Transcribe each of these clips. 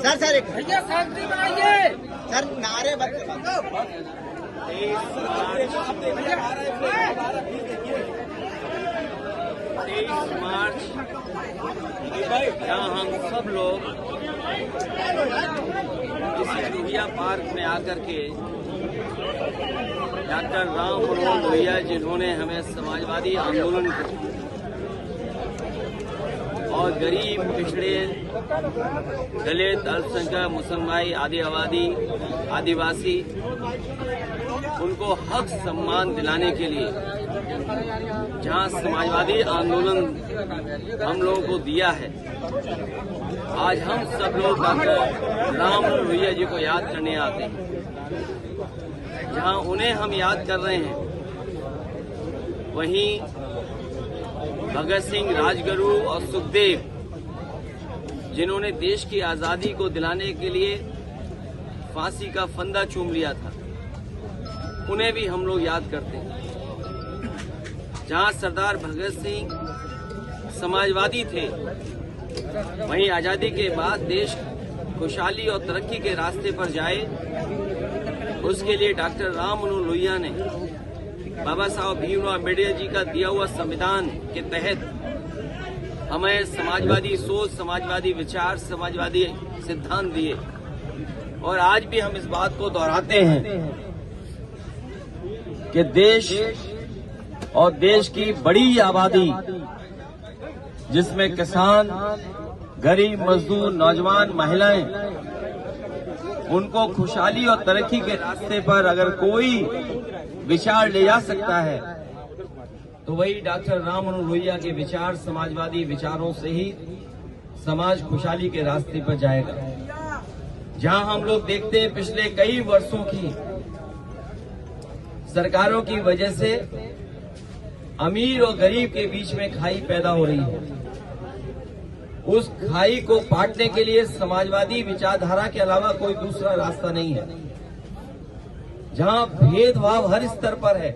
Sir एक भैया शांति बनाइए। सर नारे बंद। 23 मार्च जहाँ हम सब लोग इसी लोहिया पार्क में आकर के डॉक्टर राम मनोहर लोहिया जिन्होंने हमें समाजवादी आंदोलन को और गरीब पिछड़े दलित अल्पसंख्यक मुसलमान आदिवासी उनको हक सम्मान दिलाने के लिए जहां समाजवादी आंदोलन हम लोगों को दिया है, आज हम सब लोग डॉक्टर राम मनोहर लोहिया जी को याद करने आते हैं। जहां उन्हें हम याद कर रहे हैं, वहीं भगत सिंह, राजगुरु और सुखदेव जिन्होंने देश की आजादी को दिलाने के लिए फांसी का फंदा चूम लिया था, उन्हें भी हम लोग याद करते हैं। जहां सरदार भगत सिंह समाजवादी थे, वहीं आजादी के बाद देश खुशहाली और तरक्की के रास्ते पर जाए, उसके लिए डॉक्टर राम मनोहर लोहिया ने बाबा साहब भीमराव अम्बेडकर जी का दिया हुआ संविधान के तहत हमें समाजवादी सोच, समाजवादी विचार, समाजवादी सिद्धांत दिए। और आज भी हम इस बात को दोहराते हैं कि देश और देश की बड़ी आबादी, जिसमें किसान, गरीब, मजदूर, नौजवान, महिलाएं, उनको खुशहाली और तरक्की के रास्ते पर अगर कोई विचार ले जा सकता है तो वही डॉक्टर राम मनोहर लोहिया के विचार, समाजवादी विचारों से ही समाज खुशहाली के रास्ते पर जाएगा। जहां हम लोग देखते हैं पिछले कई वर्षों की सरकारों की वजह से अमीर और गरीब के बीच में खाई पैदा हो रही है। उस खाई को पाटने के लिए समाजवादी विचारधारा के अलावा कोई दूसरा रास्ता नहीं है। जहां भेदभाव हर स्तर पर है,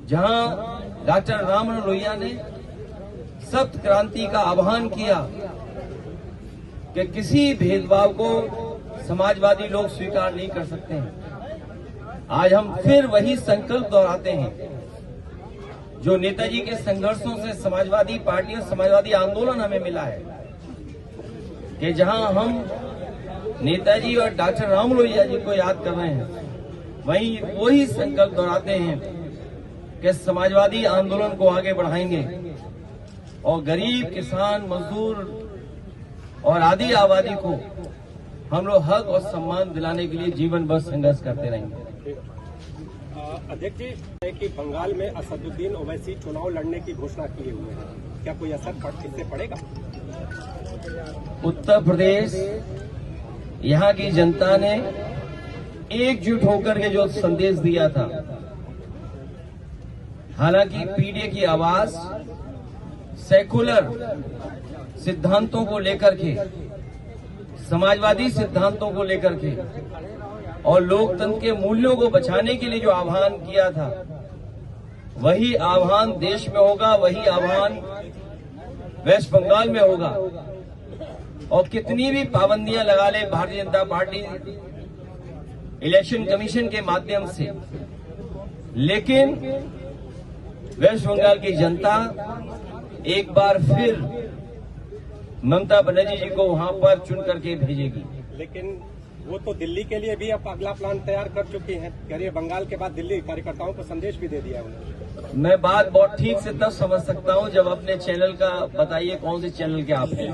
जहां डॉक्टर राम मनोहर लोहिया ने सप्त क्रांति का आह्वान किया कि किसी भेदभाव को समाजवादी लोग स्वीकार नहीं कर सकते हैं। आज हम फिर वही संकल्प दोहराते हैं जो नेताजी के संघर्षों से समाजवादी पार्टी और समाजवादी आंदोलन हमें मिला है, कि जहां हम नेताजी और डॉक्टर राम लोहिया जी को याद कर रहे हैं, वहीं वही संकल्प दोहराते हैं कि समाजवादी आंदोलन को आगे बढ़ाएंगे और गरीब, किसान, मजदूर और आदि आबादी को हम लोग हक और सम्मान दिलाने के लिए जीवन भर संघर्ष करते रहेंगे। अध्यक्ष जी, कि बंगाल में असदुद्दीन ओवैसी चुनाव लड़ने की घोषणा किए हुए हैं, क्या कोई असर इससे पड़ेगा? उत्तर प्रदेश, यहाँ की जनता ने एकजुट होकर के जो संदेश दिया था, हालांकि पीडीए की आवाज सेकुलर सिद्धांतों को लेकर के, समाजवादी सिद्धांतों को लेकर के और लोकतंत्र के मूल्यों को बचाने के लिए जो आह्वान किया था, वही आह्वान देश में होगा, वही आह्वान वेस्ट बंगाल में होगा। और कितनी भी पाबंदियां लगा ले Bharatiya Janata party election commission के माध्यम से, लेकिन वेस्ट बंगाल की जनता एक बार फिर ममता बनर्जी जी को वहां पर चुन करके भेजेगी। लेकिन वो तो दिल्ली के लिए भी अब अगला प्लान तैयार कर चुकी हैं। करिए, बंगाल के बाद दिल्ली कार्यकर्ताओं को संदेश भी दे दिया है उन्होंने। मैं बात बहुत ठीक से तब समझ सकता हूं जब अपने चैनल का बताइए, कौन से चैनल के आप हैं?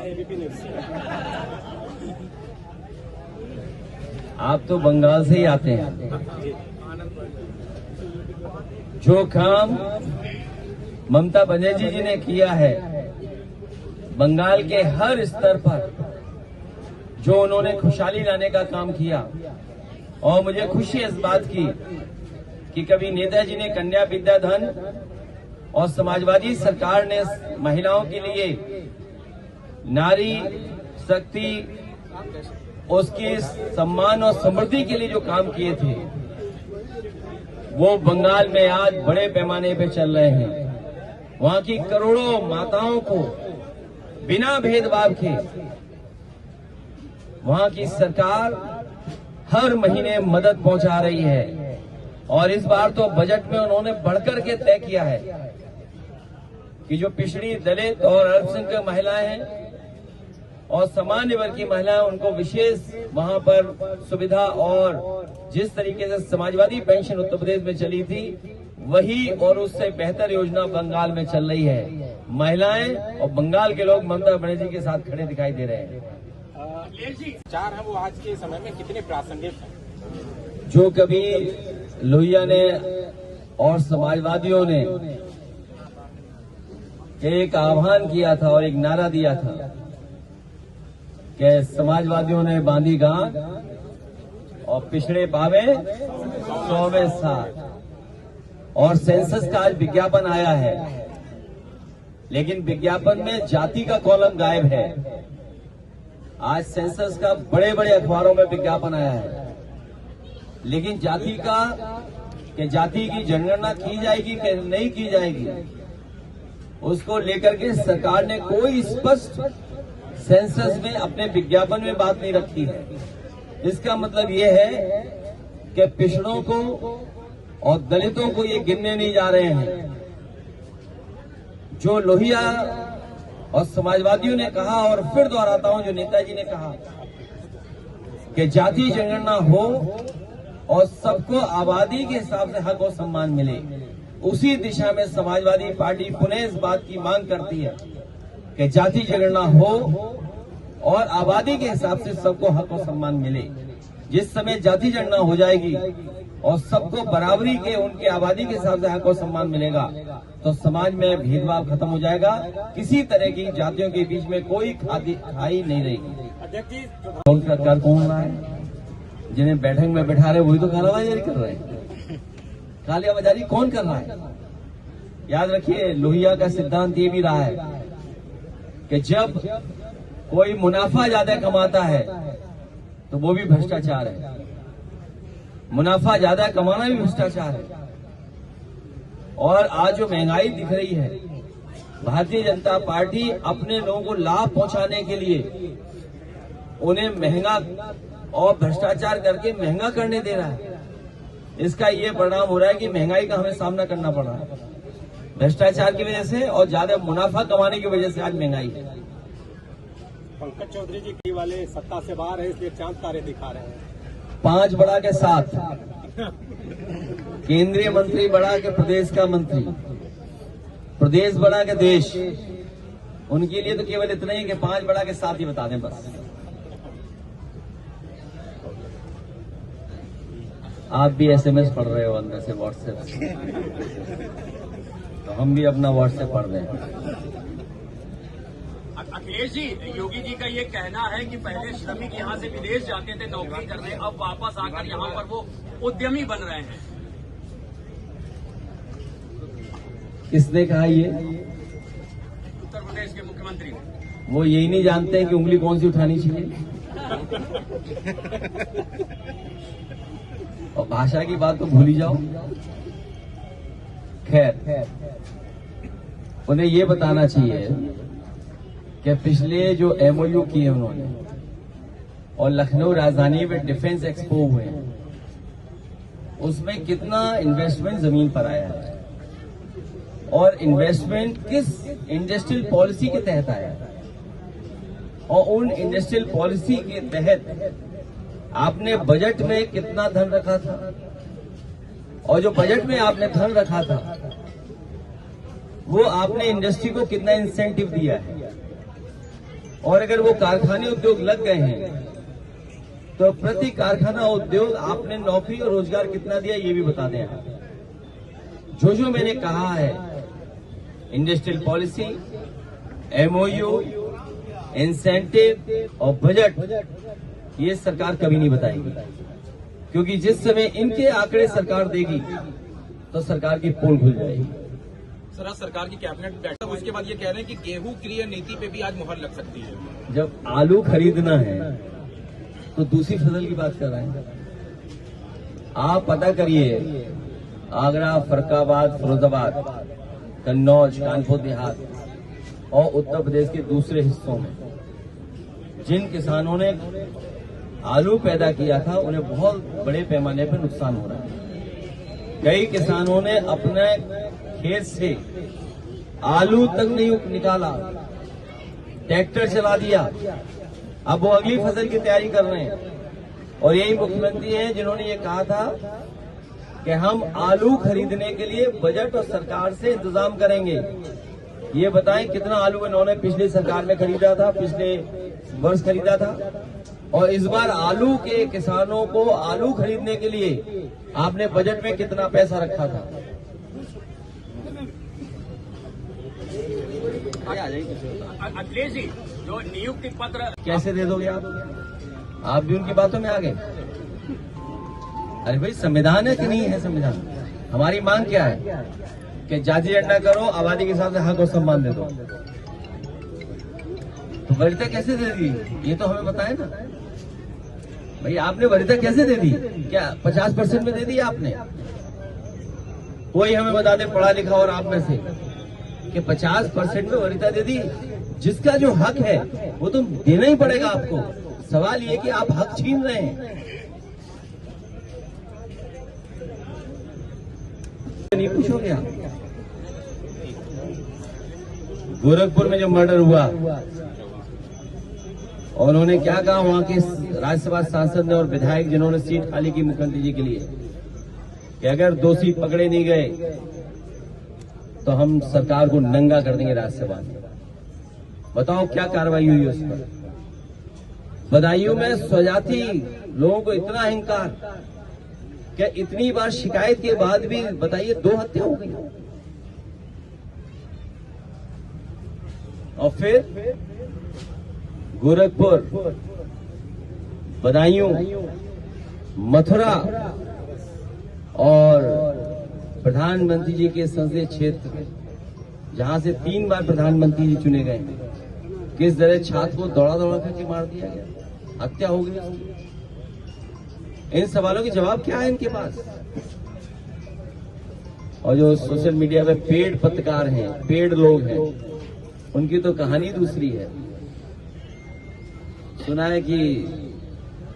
आप तो बंगाल से ही आते हैं। जो काम ममता बनर्जी जी ने किया है बंगाल के हर स्तर पर, जो उन्होंने खुशहाली लाने का काम किया, और मुझे खुशी इस बात की कि कभी नेताजी ने कन्या विद्याधन और समाजवादी सरकार ने महिलाओं के लिए नारी शक्ति, उसके सम्मान और समृद्धि के लिए जो काम किए थे, वो बंगाल में आज बड़े पैमाने पे चल रहे हैं। वहां की करोड़ों माताओं को बिना भेदभाव के वहां की सरकार हर महीने मदद पहुंचा रही है और इस बार तो बजट में उन्होंने बढ़कर के तय किया है कि जो पिछड़ी, दलित और अल्पसंख्यक महिलाएं हैं और सामान्य वर्ग की महिलाएं, उनको विशेष वहां पर सुविधा, और जिस तरीके से समाजवादी पेंशन उत्तर प्रदेश में चली थी वही और उससे बेहतर योजना बंगाल में चल रही है। महिलाएं और बंगाल के लोग ममता बनर्जी के साथ खड़े दिखाई दे रहे हैं। विचार है वो आज के समय में कितने प्रासंगिक हैं? जो कभी लोहिया ने और समाजवादियों ने एक आह्वान किया था और एक नारा दिया था कि समाजवादियों ने बांधी गांठ और पिछड़े पावे 100वें साल, और सेंसस का आज विज्ञापन आया है, लेकिन विज्ञापन में जाति का कॉलम गायब है। आज सेंसस का बड़े बड़े अखबारों में विज्ञापन आया है, लेकिन जाति की जनगणना की जाएगी कि नहीं की जाएगी, उसको लेकर के सरकार ने कोई स्पष्ट सेंसस में अपने विज्ञापन में बात नहीं रखी है। इसका मतलब ये है कि पिछड़ों को और दलितों को ये गिनने नहीं जा रहे हैं। जो लोहिया और समाजवादियों ने कहा, और फिर दोहराता हूं जो नेताजी ने कहा कि जाति जनगणना हो और सबको आबादी के हिसाब से हक और सम्मान मिले, उसी दिशा में समाजवादी पार्टी पुनः इस बात की मांग करती है कि जाति जनगणना हो और आबादी के हिसाब से सबको हक और सम्मान मिले। जिस समय जाति जनगणना हो जाएगी और सबको बराबरी के उनके आबादी के हिसाब से हक और सम्मान मिलेगा तो समाज में भेदभाव खत्म हो जाएगा। किसी तरह की जातियों के बीच में कोई खाई नहीं रहेगी। उनका कर कौन रहा है? जिन्हें बैठक में बैठा रहे वही तो कालाबाजारी कर रहे हैं। कालाबाजारी कौन कर रहा है? याद रखिए, लोहिया का सिद्धांत ये भी रहा है कि जब कोई मुनाफा ज्यादा कमाता है तो वो भी भ्रष्टाचार है। मुनाफा ज्यादा कमाना भी भ्रष्टाचार है। और आज जो महंगाई दिख रही है, भारतीय जनता पार्टी अपने लोगों को लाभ पहुंचाने के लिए उन्हें महंगा और भ्रष्टाचार करके महंगा करने दे रहा है। इसका ये परिणाम हो रहा है कि महंगाई का हमें सामना करना पड़ रहा है, भ्रष्टाचार की वजह से और ज्यादा मुनाफा कमाने की वजह से आज महंगाई है। पंकज चौधरी जी वाले सत्ता से बाहर है, इसलिए चांद तारे दिखा रहे हैं। 5 बड़ा के साथ केंद्रीय मंत्री बड़ा के प्रदेश का मंत्री, प्रदेश बड़ा के देश, उनके लिए तो केवल इतना ही कि 5 बड़ा के साथ ही बता दें बस। आप भी एसएमएस पढ़ रहे हो अंदर से, व्हाट्सएप से, तो हम भी अपना व्हाट्सएप पढ़ रहे हैं। अखिलेश जी, योगी जी का ये कहना है कि पहले श्रमिक यहाँ से विदेश जाते थे नौकरी करने, अब वापस आकर यहाँ पर वो उद्यमी बन रहे हैं। किसने कहा ये? उत्तर प्रदेश के मुख्यमंत्री। वो यही नहीं जानते हैं कि उंगली कौन सी उठानी चाहिए। और भाषा की बात तो भूल ही जाओ। खैर, उन्हें ये बताना चाहिए कि पिछले जो एमओयू किए उन्होंने और लखनऊ राजधानी में डिफेंस एक्सपो हुए हैं, उसमें कितना इन्वेस्टमेंट जमीन पर आया है और इन्वेस्टमेंट किस इंडस्ट्रियल पॉलिसी के तहत आया है, और उन इंडस्ट्रियल पॉलिसी के तहत आपने बजट में कितना धन रखा था, और जो बजट में आपने धन रखा था वो आपने इंडस्ट्री को कितना इंसेंटिव दिया है, और अगर वो कारखाने उद्योग लग गए हैं तो प्रति कारखाना उद्योग आपने नौकरी और रोजगार कितना दिया ये भी बता दें आप। जो मैंने कहा है, इंडस्ट्रियल पॉलिसी, एमओयू, इंसेंटिव और बजट, ये सरकार कभी नहीं बताएगी, क्योंकि जिस समय इनके आंकड़े सरकार देगी तो सरकार की पोल खुल जाएगी। सर, आज सरकार की कैबिनेट बैठक, उसके बाद ये कह रहे हैं कि गेहूं क्रय नीति पे भी आज मुहर लग सकती है। जब आलू खरीदना है तो दूसरी फसल की बात कर रहे हैं। आप पता करिए, आगरा, फरुखाबाद, फिरोजाबाद, कन्नौज, कानपुर देहात और उत्तर प्रदेश के दूसरे हिस्सों में जिन किसानों ने आलू पैदा किया था उन्हें बहुत बड़े पैमाने पर नुकसान हो रहा है। कई किसानों ने अपने खेत से आलू तक नहीं निकाला, ट्रैक्टर चला दिया। अब वो अगली फसल की तैयारी कर रहे हैं। और यही मुख्यमंत्री हैं जिन्होंने ये कहा था कि हम आलू खरीदने के लिए बजट और सरकार से इंतजाम करेंगे। ये बताएं कितना आलू इन्होंने पिछली सरकार में खरीदा था, पिछले वर्ष खरीदा था, और इस बार आलू के किसानों को आलू खरीदने के लिए आपने बजट में कितना पैसा रखा था? अखिलेश जी, जो नियुक्ति पत्र कैसे दे दोगे आप भी उनकी बातों में आ गए। अरे भाई, संविधान है कि नहीं है संविधान? हमारी मांग क्या है कि जाति जंडा करो, आबादी के हिसाब से हक और सम्मान दे दो। तो वरीयता कैसे दे दी ये तो हमें बताए ना भाई। आपने वरीयता कैसे दे दी? क्या 50% में दे दी आपने? कोई हमें बता दे पढ़ा लिखा और आप में से कि 50% में वरीयता दे दी। जिसका जो हक है वो तो देना ही पड़ेगा आपको। सवाल ये कि आप हक छीन रहे हैं। नहीं पूछोगे आप? गोरखपुर में जो मर्डर हुआ, और उन्होंने क्या कहा वहां के राज्यसभा सांसद ने और विधायक जिन्होंने सीट खाली की मुख्यमंत्री जी के लिए, कि अगर दोषी पकड़े नहीं गए तो हम सरकार को नंगा कर देंगे राज्यसभा में। बताओ क्या कार्रवाई हुई उस पर? बदायूं में स्वजाति लोगों को इतना अहंकार, क्या इतनी बार शिकायत के बाद भी बताइए 2 हत्या हो गई। और फिर गोरखपुर, बदायूं, मथुरा और प्रधानमंत्री जी के संसदीय क्षेत्र जहां से 3 बार प्रधानमंत्री जी चुने गए, किस तरह छात्र को दौड़ा दौड़ा करके मार दिया गया, हत्या हो गई उसकी। इन सवालों के जवाब क्या है इनके पास? और जो सोशल मीडिया पे पेड पत्रकार हैं, पेड लोग हैं, उनकी तो कहानी दूसरी है। सुना है कि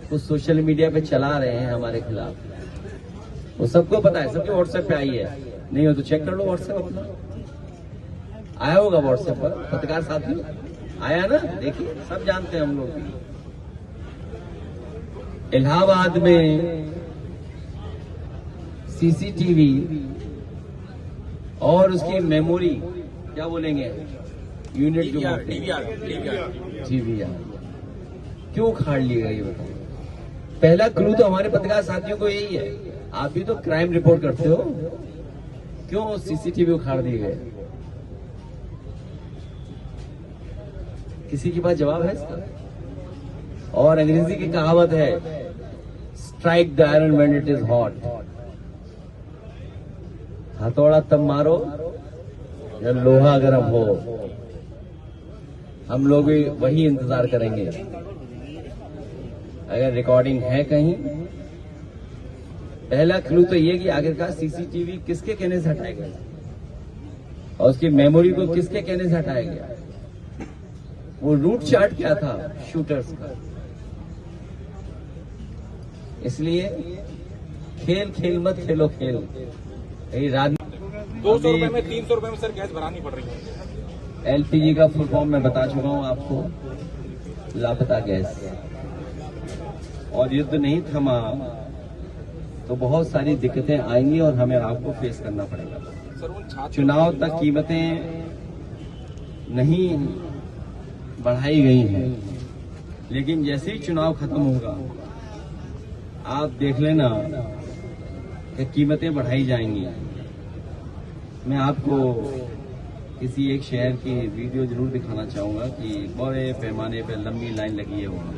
कुछ सोशल मीडिया पे चला रहे हैं हमारे खिलाफ, वो सबको पता है, सबके व्हाट्सएप पे आई है। नहीं हो तो चेक कर लो व्हाट्सएप अपना, आया होगा व्हाट्सएप पर। पत्रकार साथी आया ना, देखिए सब जानते हैं हम लोग भी। इलाहाबाद में सीसीटीवी और उसकी मेमोरी, क्या बोलेंगे, यूनिट जो टीवीआर क्यों खाड़ ली गई बताओ? पहला क्लू तो हमारे पत्रकार साथियों को यही है। आप भी तो क्राइम रिपोर्ट करते हो, क्यों सीसीटीवी उखाड़ दिए गए? किसी के पास जवाब है इसका? और अंग्रेजी की कहावत है, strike the iron when it is hot. हथौड़ा तब मारो जब लोहा गर्म हो। हम लोग भी वही इंतजार करेंगे। अगर रिकॉर्डिंग है कहीं, पहला क्लू तो ये कि आखिरकार सीसीटीवी किसके कहने से हटाया गया और उसकी मेमोरी को किसके कहने से हटाया गया। वो रूट चार्ट क्या था शूटर्स का। इसलिए खेल खेल मत खेलो खेल। यही राजनीति 200 रुपए में 300 रुपए में सर गैस भरानी पड़ रही है। एलपीजी का फुल फॉर्म मैं बता चुका हूं आपको, लापता गैस। और युद्ध नहीं थमा तो बहुत सारी दिक्कतें आएंगी और हमें आपको फेस करना पड़ेगा। चुनाव तक कीमतें नहीं बढ़ाई गई हैं, लेकिन जैसे ही चुनाव खत्म होगा आप देख लेना कि कीमतें बढ़ाई जाएंगी। मैं आपको किसी एक शहर की वीडियो जरूर दिखाना चाहूंगा कि बड़े पैमाने पर लंबी लाइन लगी है वहां।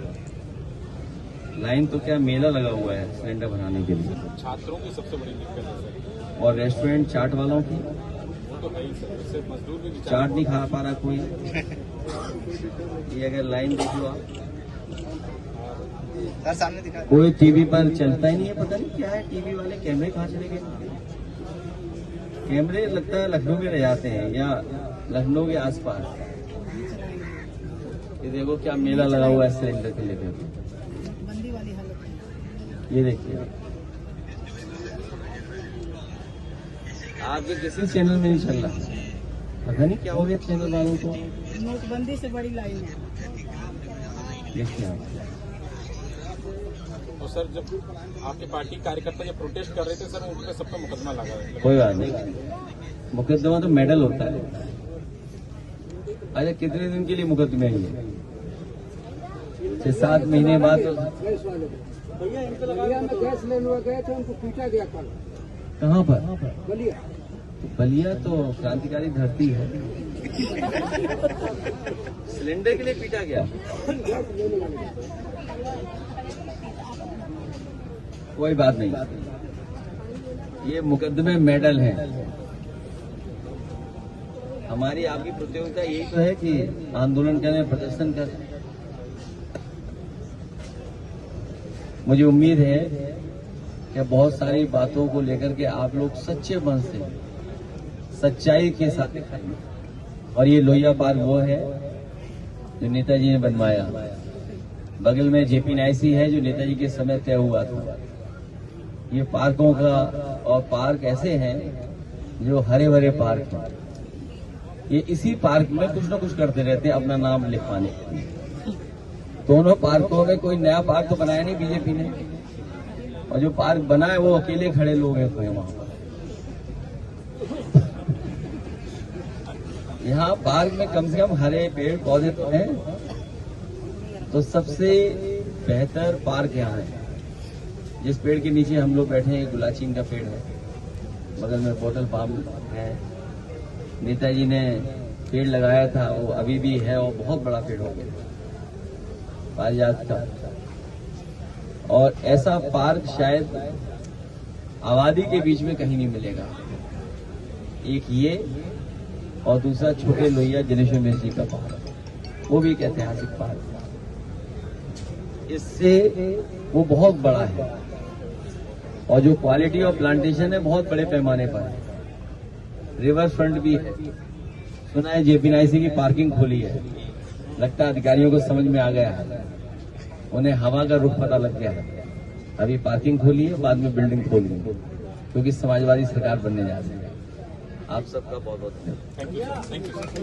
लाइन तो क्या, मेला लगा हुआ है सिलेंडर भराने के लिए। छात्रों की सबसे बड़ी दिक्कत है और रेस्टोरेंट चाट वालों की, वो तो है ही सर, इससे मजदूर भी चाट नहीं खा पा रहा कोई। ये अगर लाइन देख लो आप, सामने दिखा, कोई टीवी पर चलता ही नहीं है। पता नहीं क्या है, टीवी वाले कैमरे कहाँ चले गए? कैमरे लगता है लखनऊ में रह जाते हैं या लखनऊ के आसपास। ये देखो क्या मेला लगा हुआ है सिलेंडर के लेकर। ये देखिए, आपके किसी चैनल में नहीं चल रहा, पता नहीं क्या हो गया चैनल वालों को। नोटबंदी से बड़ी लाइन है। देखिए आप, तो सर जब आपकी पार्टी कार्यकर्ता जब प्रोटेस्ट कर रहे थे सर, उन पर सबका मुकदमा लगा है। कोई बात नहीं, मुकदमा तो मेडल होता है। अच्छा, कितने दिन के लिए मुकदमे हैं ये? 6-7 महीने बाद तो बलिया में गैस लेने गए थे, उनको पीटा गया कल। कहाँ पर? बलिया। तो बलिया तो क्रांतिकारी धरती है, सिलेंडर के लिए पीटा गया। कोई बात नहीं, ये मुकदमे मेडल हैं। हमारी आपकी प्रतियोगिता यही तो है कि आंदोलन करें, प्रदर्शन करें। मुझे उम्मीद है कि बहुत सारी बातों को लेकर के आप लोग सच्चे मन से, सच्चाई के साथ दिखाएंगे। और ये लोहिया पार्क वो है जो नेताजी ने बनवाया। बगल में JP-NIC है जो नेताजी के समय तय हुआ था। ये पार्कों का, और पार्क ऐसे हैं जो हरे भरे पार्क हैं। ये इसी पार्क में कुछ न कुछ करते रहते हैं अपना नाम लिखवाने के लिए। दोनों पार्कों में कोई नया पार्क तो बनाया नहीं बीजेपी ने, और जो पार्क बना है वो अकेले खड़े लोग हैं वहां पर। यहाँ पार्क में कम से कम हरे पेड़ पौधे तो हैं, तो सबसे बेहतर पार्क यहाँ है। जिस पेड़ के नीचे हम लोग बैठे हैं, गुलाचीन का पेड़ है, बगल में बोतल पाम है। नेताजी ने पेड़ लगाया था, वो अभी भी है, और बहुत बड़ा पेड़ हो गया पारिजात का। और ऐसा पार्क शायद आबादी के बीच में कहीं नहीं मिलेगा। एक ये, और दूसरा छोटे लोहिया जनेश्वर मिश्र जी का पार्क, वो भी एक ऐतिहासिक पार्क है। इससे वो बहुत बड़ा है, और जो क्वालिटी ऑफ प्लांटेशन है बहुत बड़े पैमाने पर है। रिवर फ्रंट भी है। सुना है JP-NIC की पार्किंग खोली है, लगता है अधिकारियों को समझ में आ गया है, उन्हें हवा का रुख पता लग गया है। अभी पार्किंग खोली है, बाद में बिल्डिंग खोल देंगे, क्योंकि समाजवादी सरकार बनने जा रही है। आप सबका बहुत बहुत धन्यवाद। Thank you.